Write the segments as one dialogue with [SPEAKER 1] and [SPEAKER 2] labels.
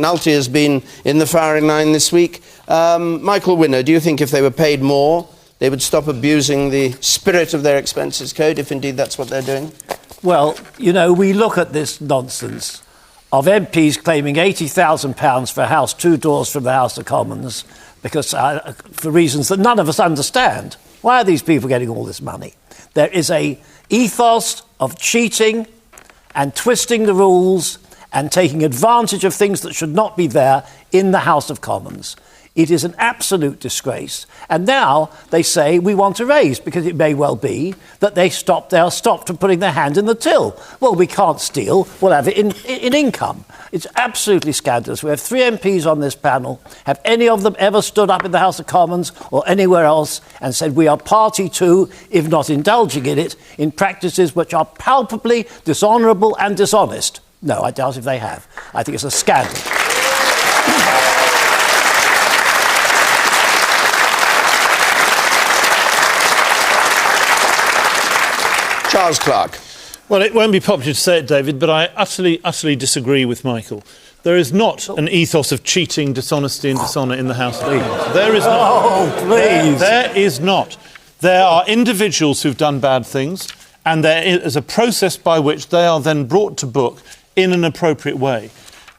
[SPEAKER 1] McNulty has been in the firing line this week. Michael Winner, do you think if they were paid more, they would stop abusing the spirit of their expenses code, if indeed that's what they're doing?
[SPEAKER 2] Well, you know, we look at this nonsense of MPs claiming £80,000 for a house 2 doors from the House of Commons because for reasons that none of us understand. Why are these people getting all this money? There is a ethos of cheating and twisting the rules and taking advantage of things that should not be there in the House of Commons. It is an absolute disgrace. And now they say we want to raise, because it may well be that they'll stop from putting their hand in the till. Well, we can't steal, we'll have it in income. It's absolutely scandalous. We have 3 MPs on this panel. Have any of them ever stood up in the House of Commons or anywhere else and said we are party to, if not indulging in it, in practices which are palpably dishonourable and dishonest? No, I doubt if they have. I think it's a scandal.
[SPEAKER 1] Charles Clarke.
[SPEAKER 3] Well, it won't be popular to say it, David, but I utterly disagree with Michael. There is not an ethos of cheating, dishonesty and dishonour in the House of Commons. There is not.
[SPEAKER 2] Oh, please.
[SPEAKER 3] There is not. There are individuals who've done bad things, and there is a process by which they are then brought to book in an appropriate way.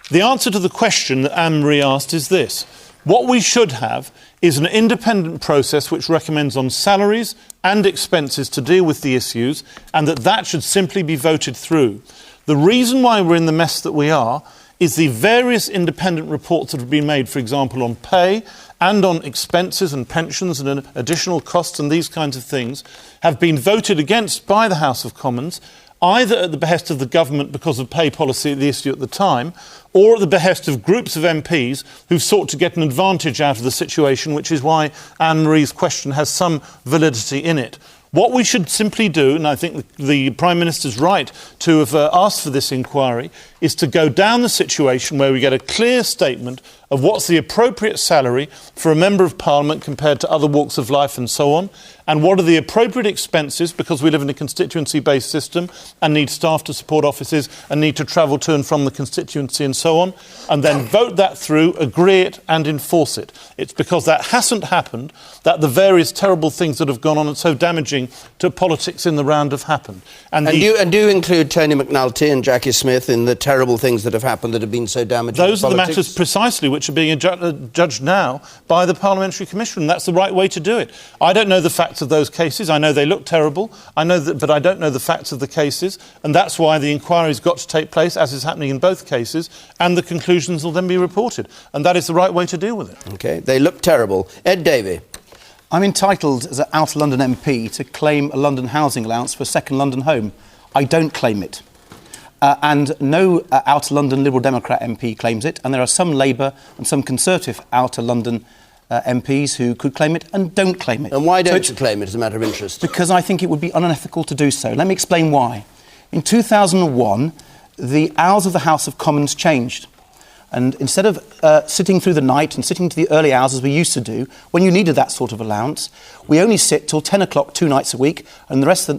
[SPEAKER 3] The answer to the question that Anne-Marie asked is this. What we should have is an independent process which recommends on salaries and expenses to deal with the issues, and that should simply be voted through. The reason why we're in the mess that we are is the various independent reports that have been made, for example, on pay and on expenses and pensions and additional costs and these kinds of things, have been voted against by the House of Commons, either at the behest of the government because of pay policy, the issue at the time, or at the behest of groups of MPs who've sought to get an advantage out of the situation, which is why Anne-Marie's question has some validity in it. What we should simply do, and I think the Prime Minister's right to have asked for this inquiry, is to go down the situation where we get a clear statement of what's the appropriate salary for a Member of Parliament compared to other walks of life and so on, and what are the appropriate expenses, because we live in a constituency-based system and need staff to support offices and need to travel to and from the constituency and so on, and then vote that through, agree it and enforce it. It's because that hasn't happened that the various terrible things that have gone on and so damaging to politics in the round have happened.
[SPEAKER 1] And do you include Tony McNulty and Jacqui Smith in the terrible things that have happened that have been so damaging?
[SPEAKER 3] Those are the matters precisely which are being judged now by the Parliamentary Commission. That's the right way to do it. I don't know the facts of those cases. I know they look terrible. But I don't know the facts of the cases, and that's why the inquiry's got to take place, as is happening in both cases, and the conclusions will then be reported. And that is the right way to deal with it.
[SPEAKER 1] OK, they look terrible. Ed Davey.
[SPEAKER 4] I'm entitled, as an Outer London MP, to claim a London housing allowance for a second London home. I don't claim it. And no Outer London Liberal Democrat MP claims it, and there are some Labour and some Conservative Outer London MPs who could claim it and don't claim it.
[SPEAKER 1] And why don't you claim it as a matter of interest?
[SPEAKER 4] Because I think it would be unethical to do so. Let me explain why. In 2001, the hours of the House of Commons changed. And instead of sitting through the night and sitting to the early hours as we used to do, when you needed that sort of allowance, we only sit till 10 o'clock 2 nights a week, and the rest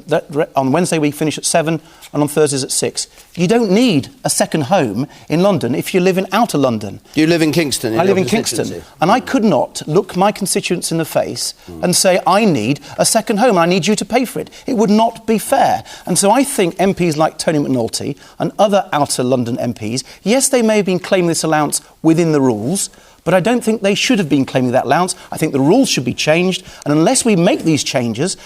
[SPEAKER 4] on Wednesday we finish at 7 and on Thursdays at 6. You don't need a second home in London if you live in outer London.
[SPEAKER 1] You live in Kingston?
[SPEAKER 4] I live in Kingston. And I could not look my constituents in the face and say, I need a second home and I need you to pay for it. It would not be fair. And so I think MPs like Tony McNulty and other outer London MPs, yes, they may have been claiming this allowance within the rules, but I don't think they should have been claiming that allowance. I think the rules should be changed, and unless we make these changes,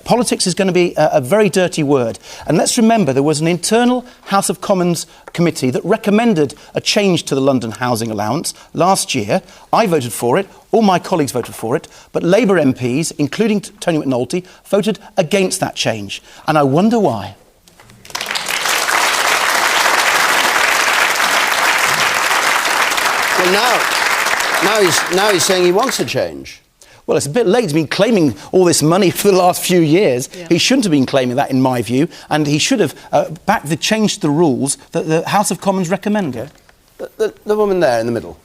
[SPEAKER 4] politics is going to be a very dirty word. And let's remember there was an internal House of Commons committee that recommended a change to the London housing allowance last year. I voted for it, all my colleagues voted for it, but Labour MPs, including Tony McNulty, voted against that change. And I wonder why.
[SPEAKER 1] Well, now he's saying he wants a change.
[SPEAKER 4] Well, it's a bit late. He's been claiming all this money for the last few years. Yeah. He shouldn't have been claiming that, in my view, and he should have backed the change to the rules that the House of Commons recommended.
[SPEAKER 1] The woman there in the middle.